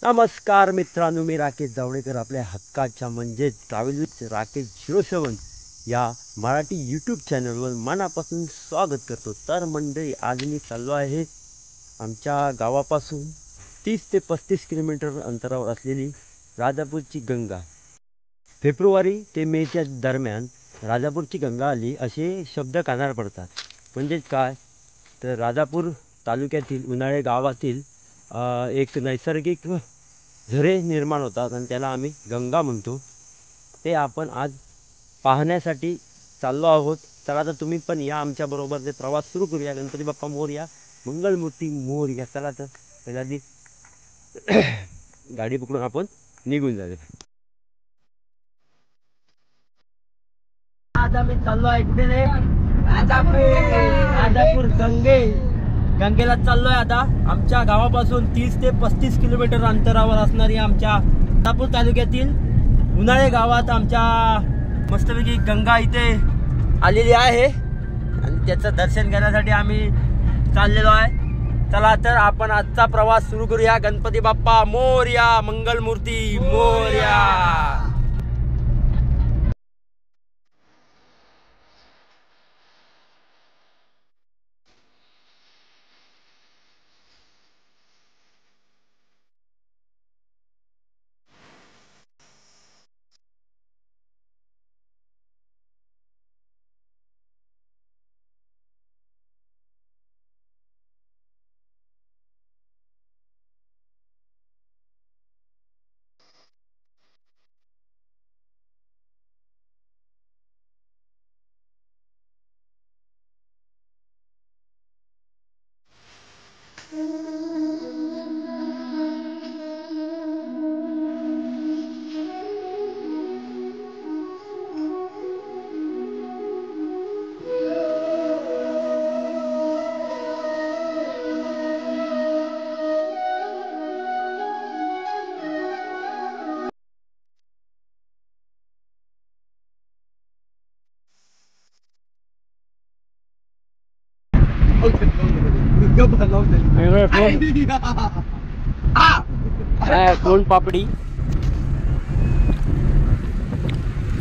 नमस्कार मित्रांनो, मी राकेश जावडेकर आपल्या हक्काच्या म्हणजेच ट्रॅव्हल विथ राकेश 07 या मराठी यूट्यूब चॅनलवर मनापासून स्वागत करतो. तर मंडळी, आज मी चाललो आहे आमच्या गावापासून 30 ते 35 किलोमीटर अंतरावर असलेली राजापूरची गंगा. फेब्रुवारी ते मेच्या दरम्यान राजापूरची गंगा आली असे शब्द कानावर पडतात. म्हणजेच काय तर राजापूर तालुक्यातील उन्हाळे गावातील एक नैसर्गिक झरे निर्माण होतात आणि त्याला आम्ही गंगा म्हणतो. ते आपण आज पाहण्यासाठी चाललो आहोत. चला तर तुम्ही पण या आमच्याबरोबर, ते प्रवास सुरू करूया. गणपती बाप्पा मोरया, मंगलमूर्ती मोरया. चला तर पहिला गाडी पकडून आपण निघून जाऊया. आज आम्ही चाललो आहे कुठे? राजापूर गंगेला चाललोय. आता आमच्या गावापासून 30 ते 35 किलोमीटर अंतरावर असणारी आमच्या राजापूर तालुक्यातील उन्हाळे गावात आमच्या मस्तपैकी गंगा इथे आलेली आहे आणि त्याचं दर्शन घेण्यासाठी आम्ही चाललेलो आहे. चला तर आपण आजचा प्रवास सुरू करूया. गणपती बाप्पा मोरया, मंगलमूर्ती मोरया. सोनपापडी,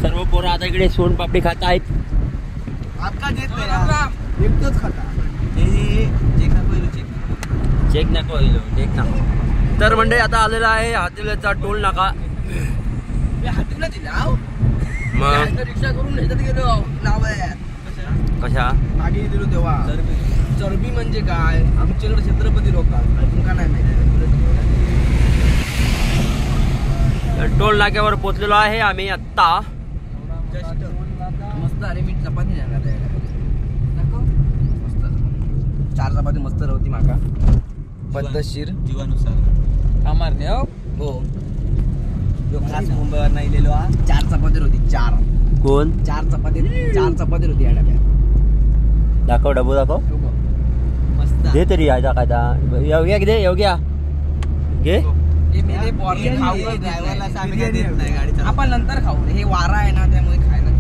सर्व पोरं आता इकडे सोनपापडी खात आहेत. चेक नको तर म्हणजे आता आलेला आहे हातीवल्याचा टोल नाका. हातीवला दिला मग रिक्षा करून ह्याच्यात गेलो. कशा गाडी दिलो तेव्हा चरबी म्हणजे काय, आमच्याकडे छत्रपती लोक का नाही माहिती. टोल नाक्यावर पोचलेलो आहे आम्ही आत्ता. मस्त. अरे मी चपाती मस्त 4 चपाती मस्त होती माका. पद्धतशीर जीवानुसार आमारने हो. खास मुंबईवर नाही गेलो. 4 चपाती होती. 4 कोण 4 चपाती होती या डब्यात. दाखव डबू दाखव. मस्त दे तरी आयता कायदा. योग्या दे, योग्या घे. आपण नंतर खाऊ. हे वारा आहे ना, त्यामुळे खायला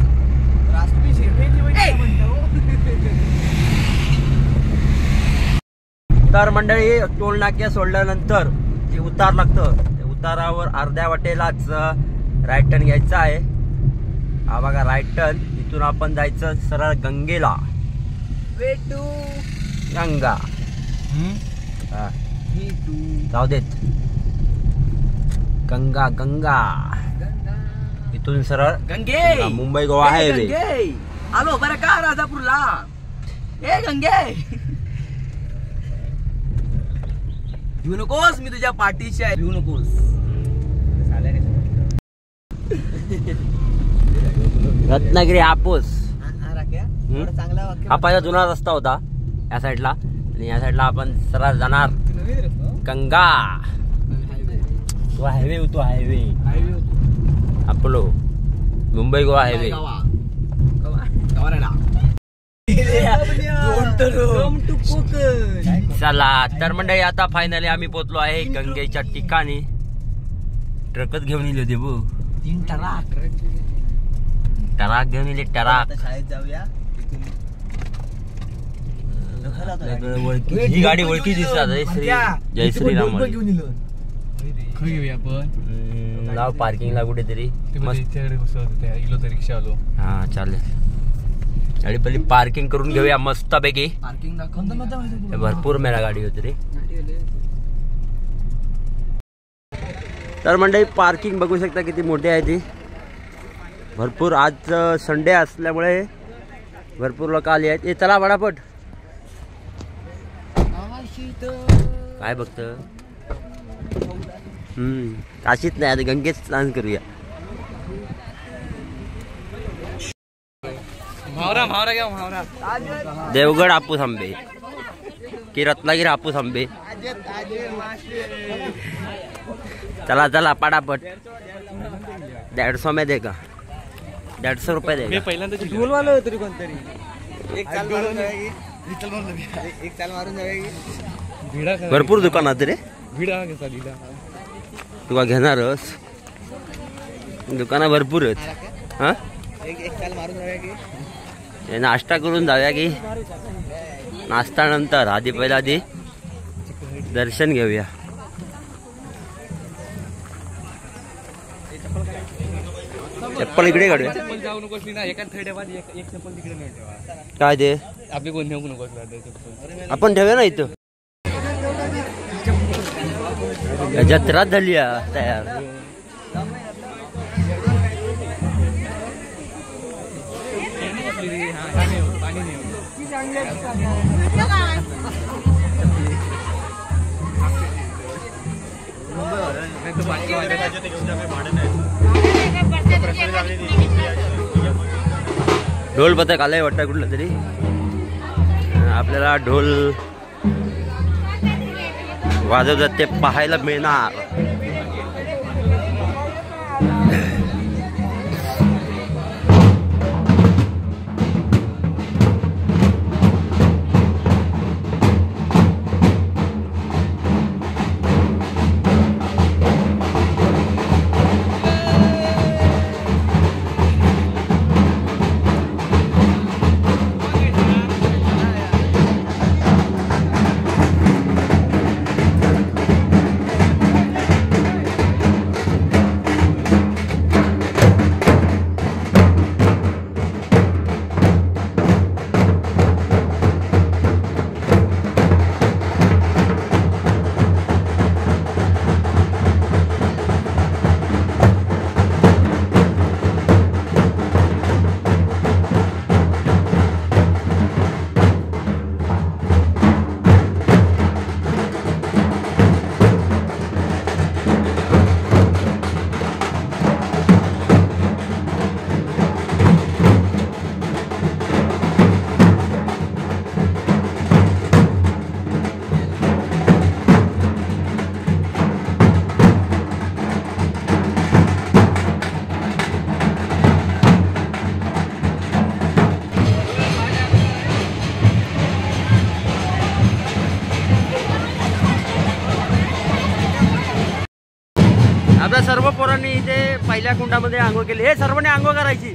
तर मंडळी, टोल नाक्या सोडल्यानंतर जे उतार लागतं, त्या उतारावर अर्ध्या वाटेलाच राईट टर्न घ्यायचा आहे. हा बघा राईट टर्न. इथून आपण जायचं सरळ गंगेला. Way to Ganga. जाऊ देत. गंगा गंगा इथून सरळ गंगे. मुंबई गोवा हायवे. आलो बरं का राजापूरला. ए गंगे, भिऊ नकोस, मी तुझ्या पाठीशी आहे. भिऊ नकोस. रत्नागिरी हापूस. हा पहिला जुना रस्ता होता या साईडला, आणि या साईडला आपण सरळ जाणार गंगा. तो हायवे होतो. हायवे आपलो मुंबई गोवा हायवे. चला तर मंडळी, आता फायनली आम्ही पोहोचलो आहे गंगेच्या ठिकाणी. ट्रकच घेऊन येले होते बो. 3 टराक घेऊन येले. टराक शाळेत जाऊया. ही गाडी ओळखी दिसतात. जय श्रीराम. खय घेऊया आपण लाव पार्किंगला कुठेतरी इलो तर रिक्षा आलो. हा चालेल. आणि पहिली पार्किंग करून घेऊया मस्तपैकी. पार्किंग भरपूर मेरा गाडी होती रे. तर मंडळी पार्किंग बघू शकता किती मोठी आहे ती. भरपूर आज संडे असल्यामुळे भरपूर लोक आली आहेत. चला पटापट. काय बघत काशीत नाही आता गंगेत स्नान करूया. म्हावरा घ्या म्हावरा. देवगड हापूस आंबे की रत्नागिरी हापूस आंबे. चला चला पटापट. 150 में देगा. 150 रुपये देगा. पहिल्यांदा ढोल वाला तरी कोणतरी एक चाल मारून जावे. भरपूर दुकानात रे. भिडा तुला घेणारच दुकानं भरपूर आहेत. हा एक चाल मारून जाऊया की नाश्ता करून जाऊया की. नाश्ता नंतर आधी पहिला आधी दर्शन घेऊया. चप्पल इकडे काढूया. चप्पल जाऊ नकोस ना. एका थैड्यावर एक चप्पल तिकडे नाही ठेवा. काय ते आपली कोण नेऊ नकोस. आपण ठेवूया ना इथं. जत्रा झाली तयार. ढोल पथक आलंय वाटतं कुठलं तरी. आपल्याला ढोल वाजवतात ते पाहायला मिळणार. आपल्या सर्व पोरांनी इथे पहिल्या कुंडामध्ये आंघोळ केली. हे सर्वांनी आंघोळ करायची.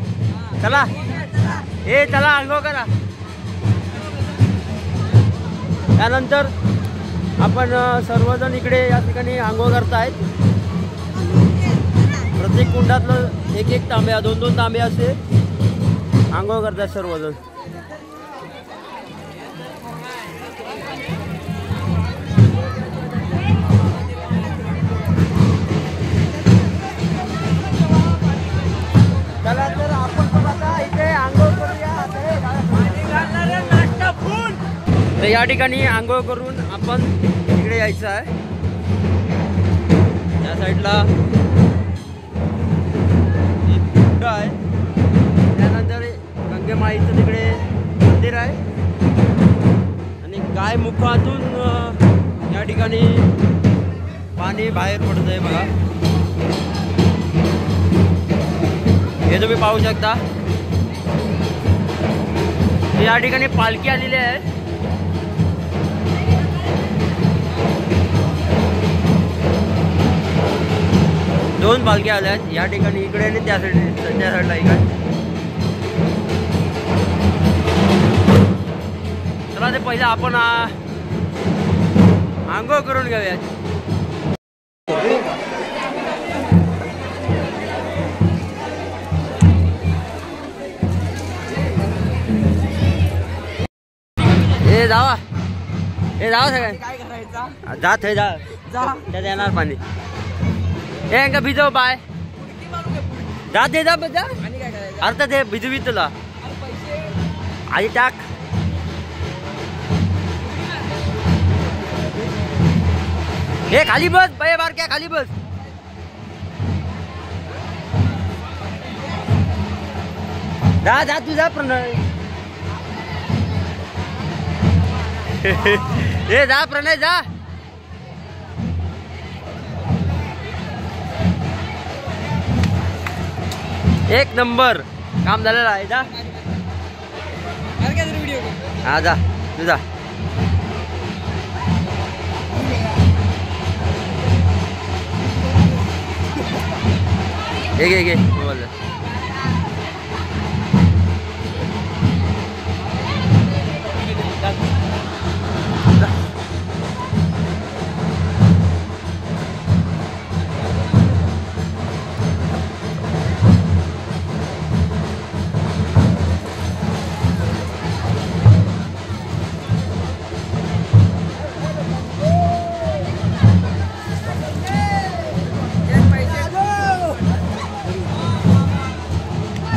चला हे चला आंघोळ करा. त्यानंतर आपण सर्वजण इकडे या ठिकाणी आंघोळ करतायत. प्रत्येक कुंडातलं एक एक तांब्या 2-2 तांबे असे आंघोळ करतात सर्वजण. चला तर आपण पण आता इथे आंघोळ करूया. तर या ठिकाणी आंघोळ करून आपण इकडे यायचं आहे. या साईडला एक कुंड आहे. त्यानंतर गंगेमाईचं तिकडे मंदिर आहे आणि गाय मुखातून या ठिकाणी पाणी बाहेर पडतंय बघा. हे तुम्ही पाहू शकता. या ठिकाणी पालखी आलेली आहे. दोन पालख्या आल्या आहेत या ठिकाणी, इकडे आणि त्या साईडला इकडे. चला ते पहिला आपण आंघोळ करून घेऊयात. जावा हे जावा सगळ्या काय करायचा जा थंय जा जा त्यात येणार पाणी हे का भिजव बाय जा दे जा जा आणि काय करायचं अर्थ ते भिजवी तुला अरे पैसे आधी टाक हे खाली बस बाय बारक्या खाली बस जा जा तू जा प्रणय हे जा प्रणय जा एक नंबर काम झालेलं आहे जा अरे काय व्हिडिओ हा जा तू जा घे मोबाईल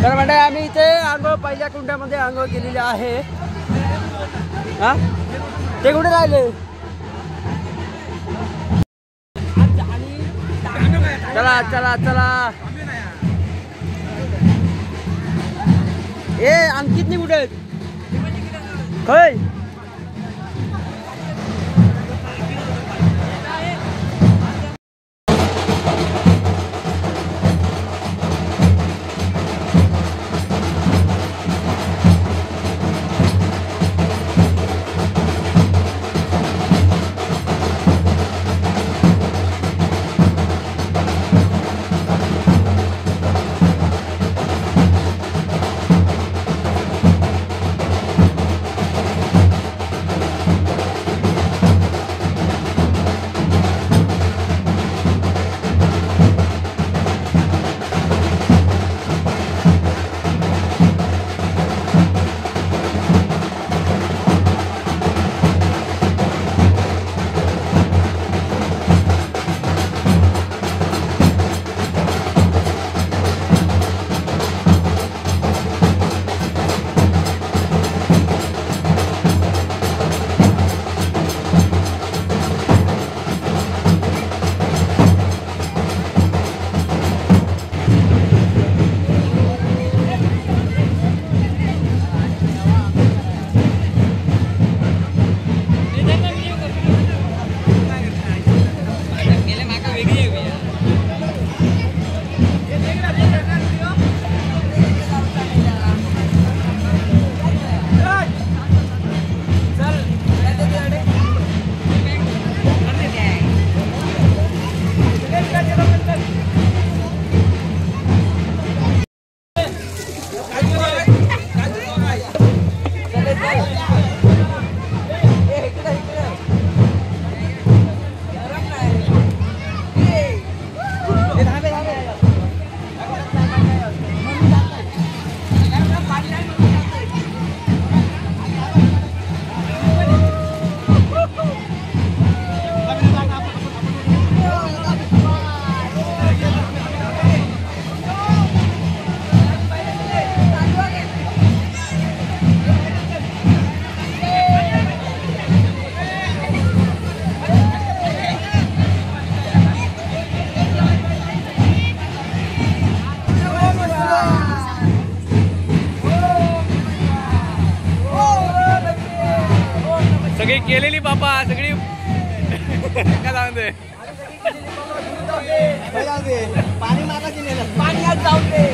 तर म्हणजे आम्ही इथे आंघोळ पहिल्या कुंड्यामध्ये आंघोळ केलेली आहे हा ते कुठे राहिले चला चला चला ए अंकितनी कुठे आहेत खय सगळी केलेली बापा सगळी काय सांगते पाणी मारा केलेलं पाणी आज जाऊ दे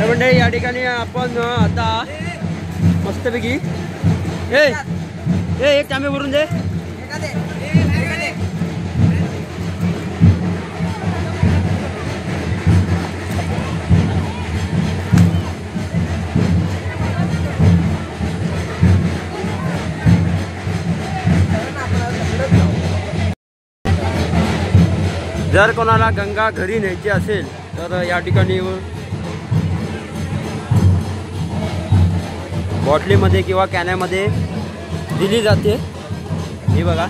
मंडळी या ठिकाणी आपण आता मस्तपैकी ए एक तांबे भरून दे जर कोणाला गंगा घरी न्यायची असेल तर या ठिकाणी येऊन बॉटलीमध्ये किंवा कॅनमध्ये दिली जाते. हे बघा.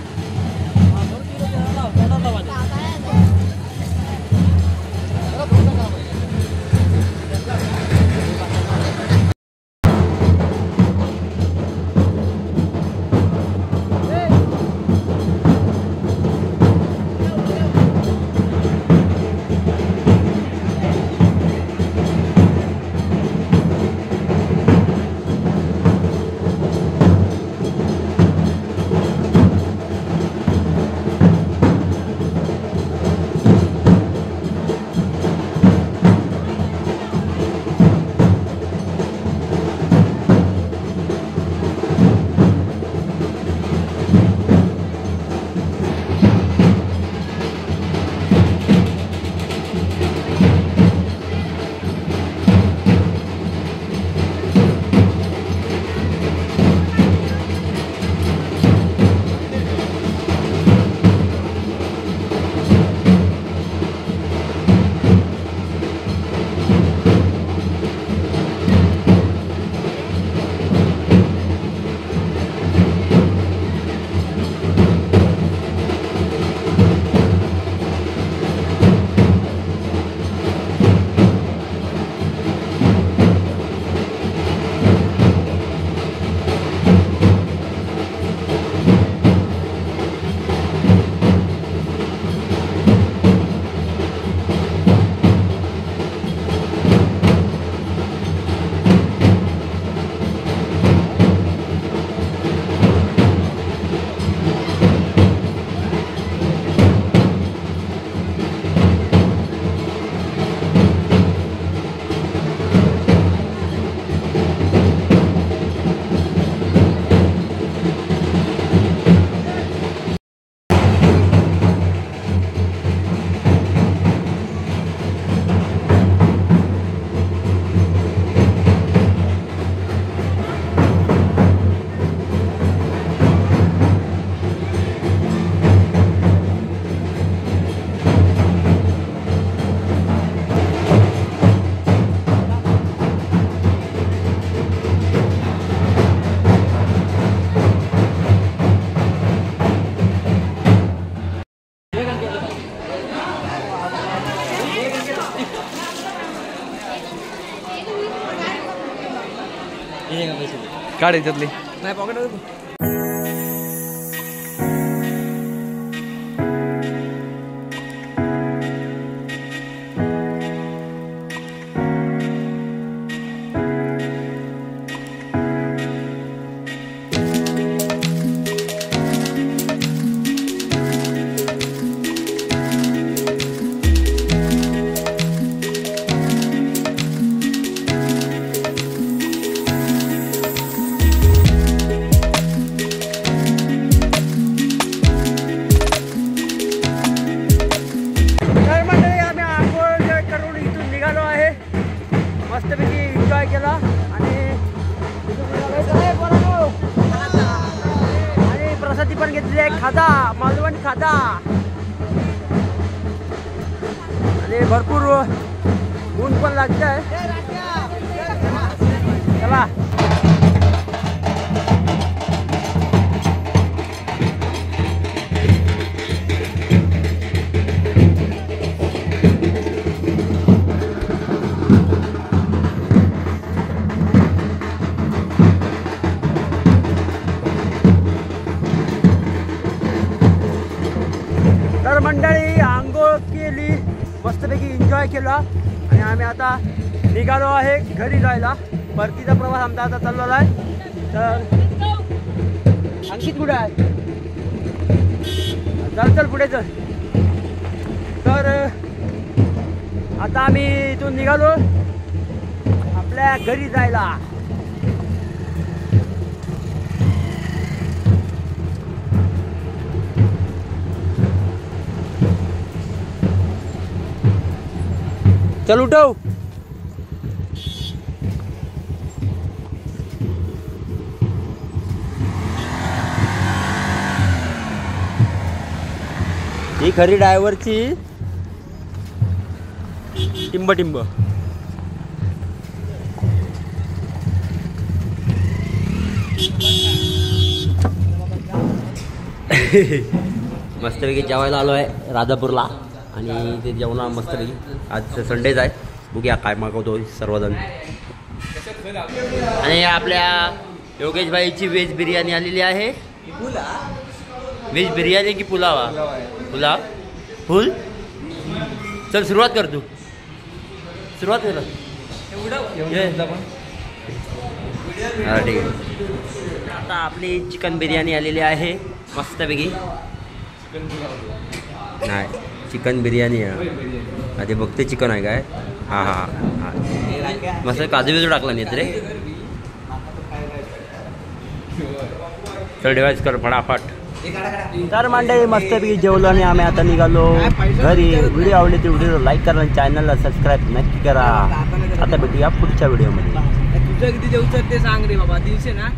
काढ याच्यातली नाही पॉकेट. मस्तपैकी एन्जॉय केला आणि प्रसादी पण घेतली आहे. खादा मालवण खादा आणि भरपूर ऊन पण लागत आहे. चला मंडळी आंघोळ केली, मस्तपैकी एन्जॉय केला आणि आम्ही आता निघालो आहे घरी जायला. परतीचा प्रवास आमचा आता चाललेला आहे. तर अंकित कुठे आहे? चल पुढे चल. तर आता आम्ही इथून निघालो आपल्या घरी जायला. चल उठव. ही खरी ड्रायव्हरची टिंब टिंब मस्तपैकी जेवायला आलो आहे राजापूरला आणि ते जेवणा मस्तपैकी आज संडेच आहे. बघूया काय मागवतो सर्वजण. आणि आपल्या योगेश भाईची व्हेज बिर्याणी आलेली आहे. व्हेज बिर्याणी की पुलावा? पुलाव फुल. चल सुरुवात कर तू. सुरुवात कर. हा ठीक आहे. आता आपली चिकन बिर्याणी आलेली आहे मस्तपैकी. नाही चिकन बिर्याणी आहे. आधी बघते चिकन आहे काय. हां हां हां मस्त काजू बिजू टाकला नाही रे. चल डिवाइस कर फटाफट. तर मंडळी मस्तपैकी जेवलो आणि आम्ही आता निघालो घरी. व्हिडिओ आवडली तर व्हिडिओ लाईक करा आणि चॅनलला सबस्क्राईब नक्की करा. आता भेटूया पुढच्या व्हिडिओमध्ये. तुझं किती जेवचं ते सांग रे बाबा. 300 ना.